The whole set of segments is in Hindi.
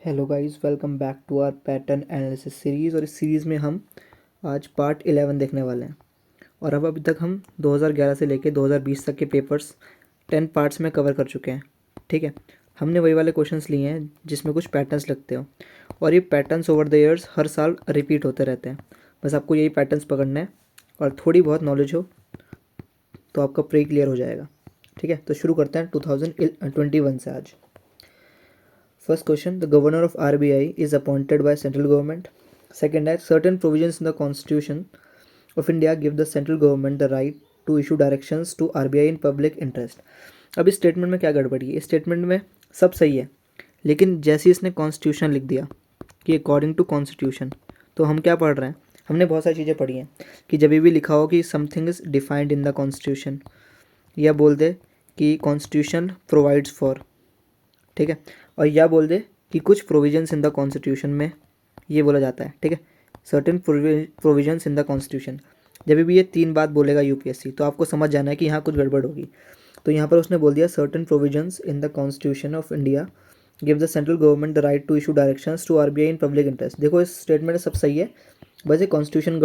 Hello guys, welcome back to our pattern analysis series. और इस सीरीज़ में हम आज पार्ट 11 देखने वाले हैं। और अब अभी तक हम 2011 से लेकर 2020 तक के पेपर्स 10 पार्ट्स में कवर कर चुके हैं। ठीक है, हमने वही वाले क्वेश्चंस लिए हैं जिसमें कुछ पैटर्न्स लगते हो, और ये पैटर्न्स ओवर द ईयर्स हर साल रिपीट होते रहते हैं। बस आपको यही पैटर्न्स पकड़ने हैं और थोड़ी बहुत नॉलेज हो तो आपका प्री क्लियर हो जाएगा। ठीक है, तो शुरू करते हैं 2021 से आज। First question, the governor of RBI is appointed by central government. Second है, certain provisions in the constitution of India give the central government the right to issue directions to RBI in public interest. अब इस स्टेटमेंट में क्या गड़बड़ी है? इस स्टेटमेंट में सब सही है, लेकिन जैसे इसने कॉन्स्टिट्यूशन लिख दिया कि अकॉर्डिंग टू कॉन्स्टिट्यूशन, तो हम क्या पढ़ रहे हैं? हमने बहुत सारी चीज़ें पढ़ी हैं कि जब भी लिखा हो कि something is defined in the constitution, या बोल दे कि कॉन्स्टिट्यूशन प्रोवाइड्स फॉर, ठीक है, और या बोल दे कि कुछ प्रोविजंस इन द कॉन्स्टिट्यूशन में ये बोला जाता है। ठीक है, certain provisions in the constitution. जब भी ये तीन बात बोलेगा यूपीएससी, तो आपको समझ जाना है कि यहाँ कुछ गड़बड़ होगी। तो यहाँ पर उसने बोल दिया certain provisions in the constitution of India give the central government the right to issue directions to RBI in public interest. देखो, इस स्टेटमेंट में सब सही है, बस ये कॉन्स्टिट्यूशन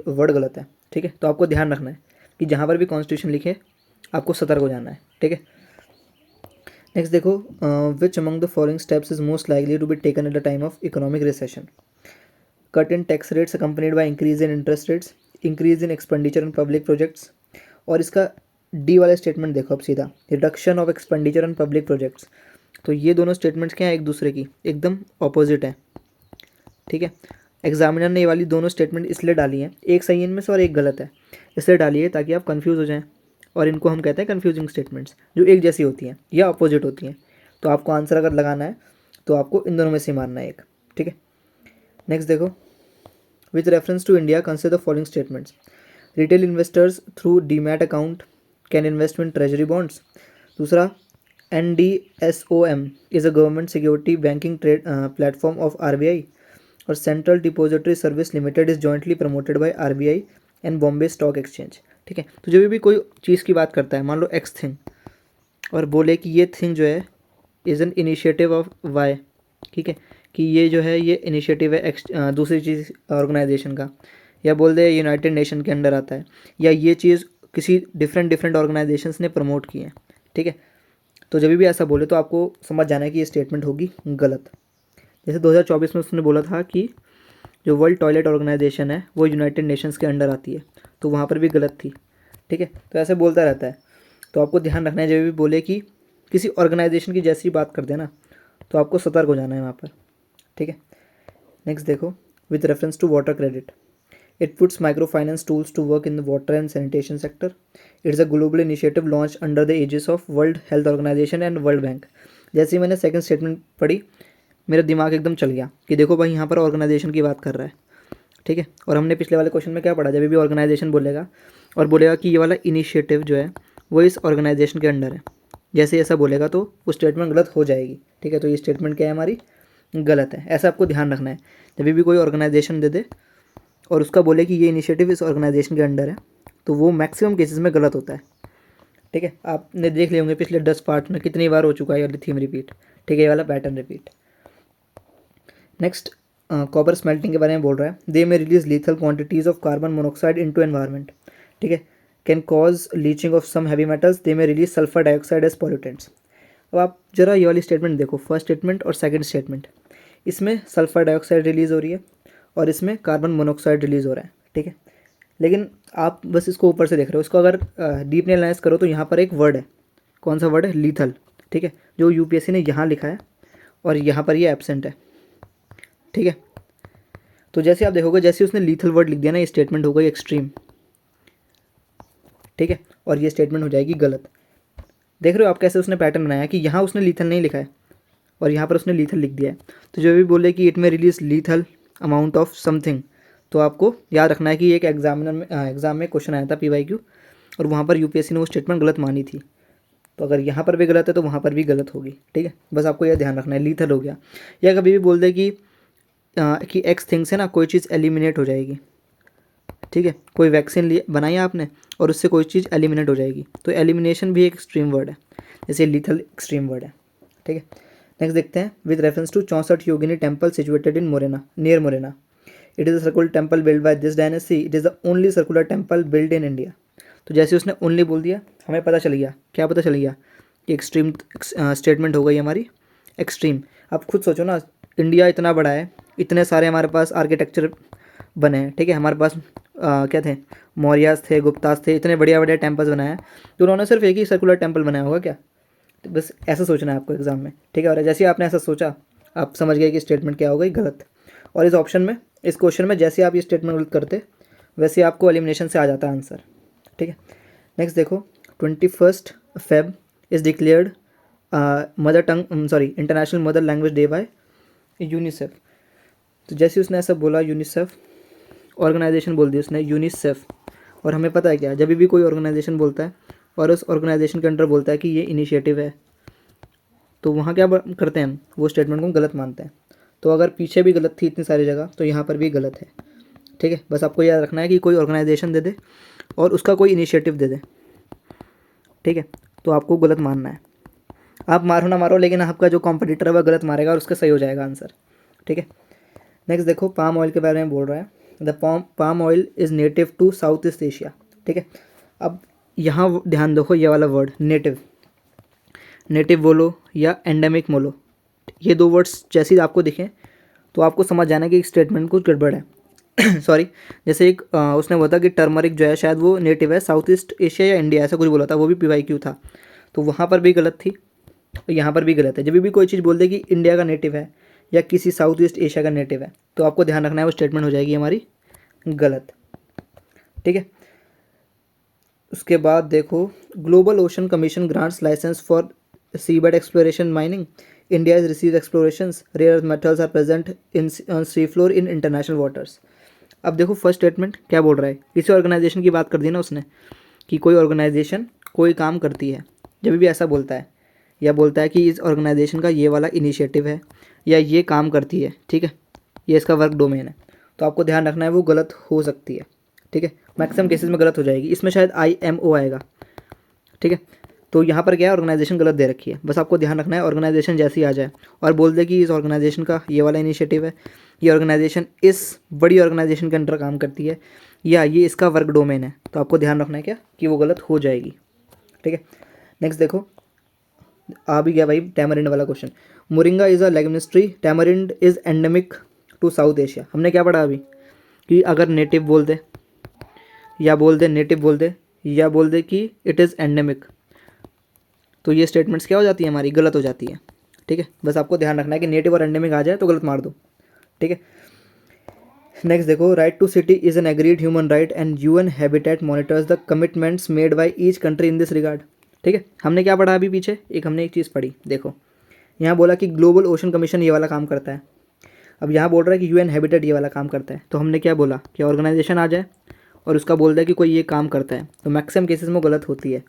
वर्ड गलत है। ठीक है, तो आपको ध्यान रखना है कि जहाँ पर भी कॉन्स्टिट्यूशन लिखे आपको सतर्क हो जाना है। ठीक है, नेक्स्ट देखो, which among the following steps is most likely to be taken at the time of economic recession? Cut in tax rates accompanied by increase in interest rates, increase in expenditure in public projects. और इसका डी वाला स्टेटमेंट देखो अब सीधा, reduction of expenditure on public projects. तो ये दोनों स्टेटमेंट्स क्या हैं? एक दूसरे की एकदम ऑपोजिट है। ठीक है, एग्जामिनर ने ये वाली दोनों स्टेटमेंट इसलिए डाली हैं, एक सही है इनमें से और एक गलत है, इसलिए डाली है ताकि आप कंफ्यूज हो जाएं। और इनको हम कहते हैं कंफ्यूजिंग स्टेटमेंट्स, जो एक जैसी होती हैं या अपोजिट होती हैं। तो आपको आंसर अगर लगाना है तो आपको इन दोनों में से मारना है एक। ठीक है, नेक्स्ट देखो, with reference to India consider the following statements. Retail investors through demat account can invest in treasury bonds. दूसरा, NDSOM is a government security banking trade platform of RBI। और central depository service limited is jointly promoted by RBI and Bombay stock exchange. ठीक है, तो जब भी कोई चीज़ की बात करता है, मान लो एक्स थिंग, और बोले कि ये थिंग जो है is an initiative of Y, ठीक है, कि ये जो है ये इनिशिएटिव है दूसरी चीज़ ऑर्गेनाइजेशन का, या बोल दे यूनाइटेड नेशन के अंडर आता है, या ये चीज़ किसी डिफरेंट ऑर्गेनाइजेशंस ने प्रमोट की है। ठीक है, तो जब भी ऐसा बोले तो आपको समझ जाना है कि ये स्टेटमेंट होगी गलत। जैसे 2024 में उसने बोला था कि जो वर्ल्ड टॉयलेट ऑर्गेनाइजेशन है वो यूनाइटेड नेशंस के अंडर आती है, तो वहाँ पर भी गलत थी। ठीक है, तो ऐसे बोलता रहता है, तो आपको ध्यान रखना है जब भी बोले कि किसी ऑर्गेनाइजेशन की जैसी बात कर देना, तो आपको सतर्क हो जाना है वहाँ पर। ठीक है, नेक्स्ट देखो, with reference to water credit, it puts micro finance tools to work in the water and sanitation sector. It's a global initiative launch under the aegis of world health organisation and world bank. जैसे ही मैंने सेकंड स्टेटमेंट पढ़ी, मेरा दिमाग एकदम चल गया कि देखो भाई, यहाँ पर ऑर्गेनाइजेशन की बात कर रहा है। ठीक है, और हमने पिछले वाले क्वेश्चन में क्या पढ़ा, जब भी ऑर्गेनाइजेशन बोलेगा और बोलेगा कि ये वाला इनिशिएटिव जो है वो इस ऑर्गेनाइजेशन के अंडर है, जैसे ऐसा बोलेगा तो वो स्टेटमेंट गलत हो जाएगी। ठीक है, तो ये स्टेटमेंट क्या है हमारी? गलत है। ऐसा आपको ध्यान रखना है, जब भी कोई ऑर्गेनाइजेशन दे दे और उसका बोले कि ये इनिशिएटिव इस ऑर्गेनाइजेशन के अंडर है, तो वो मैक्सिमम केसेस में गलत होता है। ठीक है, आपने देख लिए होंगे पिछले 10 पार्ट में कितनी बार हो चुका है ये थीम रिपीट। ठीक है, ये वाला pattern repeat. Next, copper smelting के बारे में बोल रहा है, they may release lethal quantities of carbon monoxide into environment. ठीक है, can cause leaching of some heavy metals, they may release sulphur dioxide as pollutants. अब आप जरा ये वाली स्टेटमेंट देखो, फर्स्ट स्टेटमेंट और सेकंड स्टेटमेंट, इसमें सल्फर डाइऑक्साइड रिलीज़ हो रही है और इसमें कार्बन मोनोक्साइड रिलीज़ हो रहा है। ठीक है, लेकिन आप बस इसको ऊपर से देख रहे हो, इसको अगर डीपली एनालाइज करो तो यहाँ पर एक वर्ड है, कौन सा वर्ड है? लीथल। ठीक है, जो यूपीएससी ने यहाँ लिखा है और यहाँ पर ये एब्सेंट है। ठीक है, तो जैसे आप देखोगे, जैसे उसने लीथल वर्ड लिख दिया ना, ये स्टेटमेंट हो गई एक्सट्रीम। ठीक है, और ये स्टेटमेंट हो जाएगी गलत। देख रहे हो आप कैसे उसने पैटर्न बनाया कि यहाँ उसने लीथल नहीं लिखा है और यहाँ पर उसने लीथल लिख दिया है। तो जो भी बोले कि इट में release lethal amount of something, तो आपको याद रखना है कि एक एग्जाम में क्वेश्चन आया था PYQ, और वहाँ पर यूपीएससी ने वो स्टेटमेंट गलत मानी थी। तो अगर यहाँ पर भी गलत है तो वहाँ पर भी गलत होगी। ठीक है, बस आपको यह ध्यान रखना है, लीथल हो गया। या कभी भी बोल दे कि एक्स थिंग्स है ना, कोई चीज़ एलिमिनेट हो जाएगी। ठीक है, कोई वैक्सीन बनाई आपने और उससे कोई चीज़ एलिमिनेट हो जाएगी, तो एलिमिनेशन भी एक एक्सट्रीम वर्ड है, जैसे लीथल एक्सट्रीम वर्ड है। ठीक है, नेक्स्ट देखते हैं, with reference to 64 Yogini temple situated in Morena, near Morena, it is a circular temple build by this dynasty, it is the only circular temple build in India. तो जैसे उसने ओनली बोल दिया, हमें पता चल गया, क्या पता चल गया कि एक्सट्रीम स्टेटमेंट हो गई हमारी एक्सट्रीम। आप खुद सोचो ना, इंडिया इतना बड़ा है, इतने सारे हमारे पास आर्किटेक्चर बने हैं, ठीक है, हमारे पास क्या थे, मौर्यास थे, गुप्तास थे, इतने बढ़िया बढ़िया टेम्पल्स बनाए हैं, तो उन्होंने सिर्फ एक ही सर्कुलर टेम्पल बनाया होगा क्या? तो बस ऐसा सोचना है आपको एग्जाम में, ठीक है। और जैसे ही आपने ऐसा सोचा, आप समझ गए कि स्टेटमेंट क्या हो गई, गलत। और इस ऑप्शन में, इस क्वेश्चन में जैसे आप ये स्टेटमेंट गलत करते, वैसे आपको एलिमिनेशन से आ जाता आंसर, ठीक है। नेक्स्ट देखो, 21 Feb is declared mother tongue international mother language day by UNICEF. तो जैसे उसने ऐसा बोला, यूनिसेफ ऑर्गेनाइजेशन बोल दी उसने, यूनिसेफ। और हमें पता है क्या, जब भी कोई ऑर्गेनाइजेशन बोलता है और उस ऑर्गेनाइजेशन के अंडर बोलता है कि ये इनिशिएटिव है, तो वहाँ क्या करते हैं हम, वो स्टेटमेंट को गलत मानते हैं। तो अगर पीछे भी गलत थी इतनी सारी जगह, तो यहाँ पर भी गलत है, ठीक है। बस आपको याद रखना है कि कोई ऑर्गेनाइजेशन दे दे और उसका कोई इनिशिएटिव दे दे, ठीक है, तो आपको गलत मानना है। आप मारो ना मारो, लेकिन आपका जो कॉम्पिटिटर है वह गलत मारेगा और उसका सही हो जाएगा आंसर, ठीक है। नेक्स्ट देखो, पाम ऑयल के बारे में बोल रहा है, the palm oil is native to south east Asia, ठीक है। अब यहाँ ध्यान देखो, ये वाला वर्ड नेटिव, नेटिव बोलो या एंडेमिक बोलो, ये दो वर्ड्स जैसे ही आपको दिखें तो आपको समझ जाना कि एक स्टेटमेंट कुछ गड़बड़ है सॉरी, जैसे एक उसने बोला था कि टर्मरिक जो है शायद वो नेटिव है साउथ ईस्ट एशिया या इंडिया, ऐसा कुछ बोला था, वो भी PYQ था, तो वहाँ पर भी गलत थी, तो यहाँ पर भी गलत है। जब भी कोई चीज़ बोल दे कि इंडिया का नेटिव है या किसी साउथ ईस्ट एशिया का नेटिव है, तो आपको ध्यान रखना है वो स्टेटमेंट हो जाएगी हमारी गलत, ठीक है। उसके बाद देखो, global ocean commission grants licence for seabed exploration mining, India is receive explorations, rare earth metals are present in sea floor in international waters. अब देखो फर्स्ट स्टेटमेंट क्या बोल रहा है, किसी ऑर्गेनाइजेशन की बात कर दी ना उसने, कि कोई ऑर्गेनाइजेशन कोई काम करती है, जब भी ऐसा बोलता है या बोलता है कि इस ऑर्गेनाइजेशन का ये वाला इनिशिएटिव है या ये काम करती है, ठीक है, ये इसका वर्क डोमेन है, तो आपको ध्यान रखना है वो गलत हो सकती है, ठीक है, मैक्सिमम केसेस में गलत हो जाएगी, इसमें शायद IMO आएगा, ठीक है। तो यहाँ पर क्या है, ऑर्गेनाइजेशन गलत दे रखी है, बस आपको ध्यान रखना है ऑर्गेनाइजेशन जैसी आ जाए और बोल दे कि इस ऑर्गेनाइजेशन का ये वाला इनिशिएटिव है, ये ऑर्गेनाइजेशन इस बड़ी ऑर्गेनाइजेशन के अंडर काम करती है या ये इसका वर्क डोमेन है, तो आपको ध्यान रखना है क्या कि वो गलत हो जाएगी, ठीक है। नेक्स्ट देखो, आ भी गया भाई टैमरिंड वाला question, moringa is a leguminous tree, tamarind is endemic to South Asia. हमने क्या पढ़ा अभी कि अगर नेटिव बोल दे या बोल दे नेटिव बोल दे या बोल दे कि इट इज़ एंडेमिक, तो ये स्टेटमेंट्स क्या हो जाती है हमारी, गलत हो जाती है, ठीक है। बस आपको ध्यान रखना है कि नेटिव और एंडेमिक आ जाए तो गलत मार दो, ठीक है। नेक्स्ट देखो, right to city is an agreed human right and UN habitat monitors the commitments made by each country in this regard, ठीक है। हमने क्या पढ़ा अभी पीछे, हमने एक चीज़ पढ़ी, देखो यहाँ बोला कि ग्लोबल ओशन कमीशन ये वाला काम करता है, अब यहाँ बोल रहा है कि UN हैबिटेट ये वाला काम करता है, तो हमने क्या बोला कि ऑर्गेनाइजेशन आ जाए और उसका बोल दिया कि कोई ये काम करता है, तो मैक्सिमम केसेस में गलत होती है,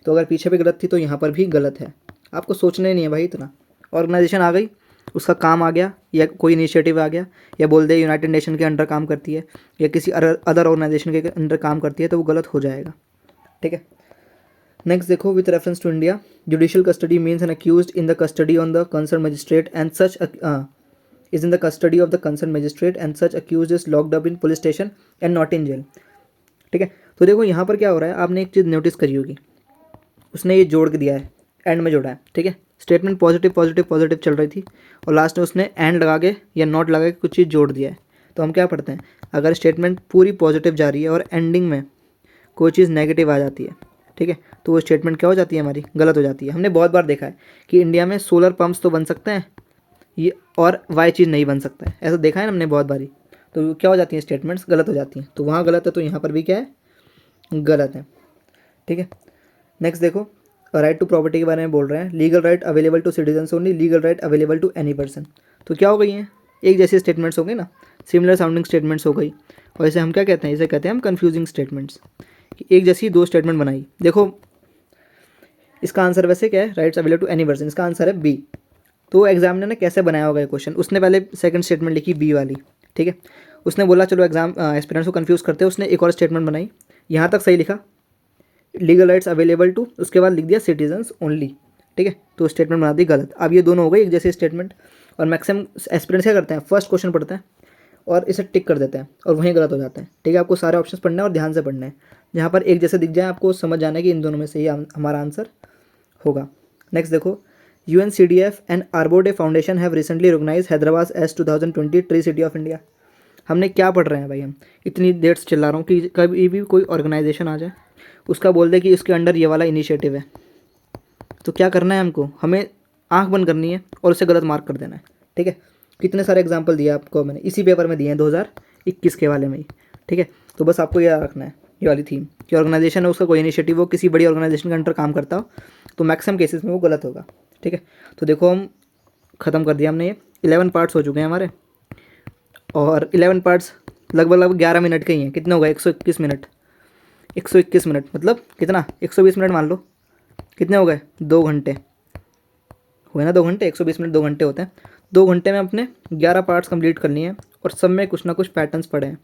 तो अगर पीछे भी गलत थी तो यहाँ पर भी गलत है। आपको सोचना ही नहीं है भाई इतना, ऑर्गेनाइजेशन आ गई, उसका काम आ गया या कोई इनिशिएटिव आ गया या बोल दे यूनाइटेड नेशन के अंडर काम करती है या किसी अदर ऑर्गेनाइजेशन के अंडर काम करती है, तो वो गलत हो जाएगा, ठीक है। नेक्स्ट देखो, with reference to India, judicial custody means an accused in the custody on the concern magistrate and such is in the custody of the concerned magistrate and such accused is locked up in police station and not in jail, ठीक है। तो देखो यहाँ पर क्या हो रहा है, आपने एक चीज़ नोटिस करी होगी, उसने ये जोड़ के दिया है, एंड में जोड़ा है, ठीक है। स्टेटमेंट पॉजिटिव पॉजिटिव पॉजिटिव चल रही थी और लास्ट में उसने एंड लगा के या नॉट लगा के कुछ चीज़ जोड़ दिया है, तो हम क्या पढ़ते हैं, अगर स्टेटमेंट पूरी पॉजिटिव जा रही है और एंडिंग में कोई चीज़ नेगेटिव आ जाती है, ठीक है, तो वो स्टेटमेंट क्या हो जाती है हमारी, गलत हो जाती है। हमने बहुत बार देखा है कि इंडिया में सोलर पंप्स तो बन सकते हैं ये और वाई चीज़ नहीं बन सकता है, ऐसा देखा है ना हमने बहुत बारी, तो क्या हो जाती हैं स्टेटमेंट्स गलत हो जाती हैं, तो वहाँ गलत है तो यहाँ पर भी क्या है, गलत है, ठीक है। नेक्स्ट देखो, राइट टू प्रॉपर्टी के बारे में बोल रहे हैं, legal right available to citizens only, legal right available to any person, तो क्या हो गई हैं, एक जैसी स्टेटमेंट्स हो गई ना, सिमिलर साउंडिंग स्टेटमेंट्स हो गई, और इसे हम क्या कहते हैं, इसे कहते हैं हम कन्फ्यूजिंग स्टेटमेंट्स, एक जैसी दो स्टेटमेंट बनाई। देखो इसका आंसर वैसे क्या है, rights available to any person, इसका आंसर है बी। तो एग्जामिनर ने कैसे बनाया होगा ये क्वेश्चन, उसने पहले सेकंड स्टेटमेंट लिखी बी वाली, ठीक है, उसने बोला चलो एस्पिरेंट्स को कंफ्यूज करते हैं, उसने एक और स्टेटमेंट बनाई, यहाँ तक सही लिखा लीगल राइट्स अवेलेबल टू, उसके बाद लिख दिया सिटीजन्स ओनली, ठीक है, तो स्टेटमेंट बना दी गलत। अब ये दोनों हो गई एक जैसे स्टेटमेंट। और मैक्सिमम एस्पिरेंट्स क्या करते हैं, फर्स्ट क्वेश्चन पढ़ते हैं और इसे टिक कर देते हैं और वहीं गलत हो जाते हैं। ठीक है, आपको सारे ऑप्शंस पढ़ने हैं और ध्यान से पढ़ना है। जहाँ पर एक जैसे दिख जाए आपको समझ जाना है कि इन दोनों में से ही हमारा आंसर होगा। नेक्स्ट देखो, UNCDF and Arbor Day foundation have recently recognise Hyderabad as 2020 tree city of India. हमने क्या पढ़ रहे हैं भाई, हम इतनी देर से चिल्ला रहा हूँ कि कभी भी कोई ऑर्गेनाइजेशन आ जाए उसका बोल दे कि इसके अंडर ये वाला इनिशिएटिव है, तो क्या करना है हमको, हमें आंख बंद करनी है और उसे गलत मार्क कर देना है। ठीक है, कितने सारे एग्जाम्पल दिए आपको मैंने, इसी पेपर में दिए हैं 2021 के वाले में ही। ठीक है, तो बस आपको याद रखना है ये वाली थीम कि ऑर्गेनाइजेशन है उसका कोई इनिशिएटिव हो, किसी बड़ी ऑर्गेनाइजेशन के अंडर काम करता हो, तो मैक्सिमम केसेस में वो गलत होगा। ठीक है, तो देखो हम ख़त्म कर दिया हमने, ये 11 पार्ट्स हो चुके हैं हमारे, और 11 पार्ट्स लगभग 11 मिनट के ही हैं। कितने हो गए, 121 मिनट। 121 मिनट मतलब कितना, 120 मिनट मान लो, कितने हो गए, 2 घंटे हुए ना, 2 घंटे, 120 मिनट 2 घंटे होते हैं। 2 घंटे में अपने 11 पार्ट्स कंप्लीट कर लिए हैं और सब में कुछ ना कुछ पैटर्न्स पड़े हैं।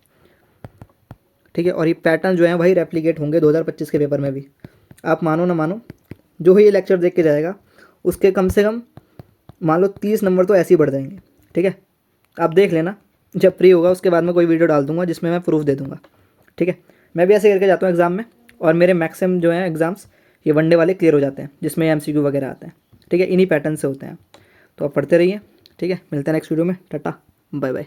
ठीक है, और ये पैटर्न जो है वही रेप्लिकेट होंगे 2025 के पेपर में भी। आप मानो ना मानो, जो ये लेक्चर देख के जाएगा उसके कम से कम मान लो 30 नंबर तो ऐसे ही बढ़ जाएंगे। ठीक है, आप देख लेना, जब फ्री होगा उसके बाद में कोई वीडियो डाल दूंगा जिसमें मैं प्रूफ दे दूंगा। ठीक है, मैं भी ऐसे करके जाता हूँ एग्ज़ाम में, और मेरे मैक्सिमम जो है एग्ज़ाम्स ये वनडे वाले क्लियर हो जाते हैं जिसमें MCQ वगैरह आते हैं। ठीक है, इन्हीं पैटर्न से होते हैं, तो आप पढ़ते रहिए। ठीक है, मिलते हैं नेक्स्ट वीडियो में, टाटा बाय बाय।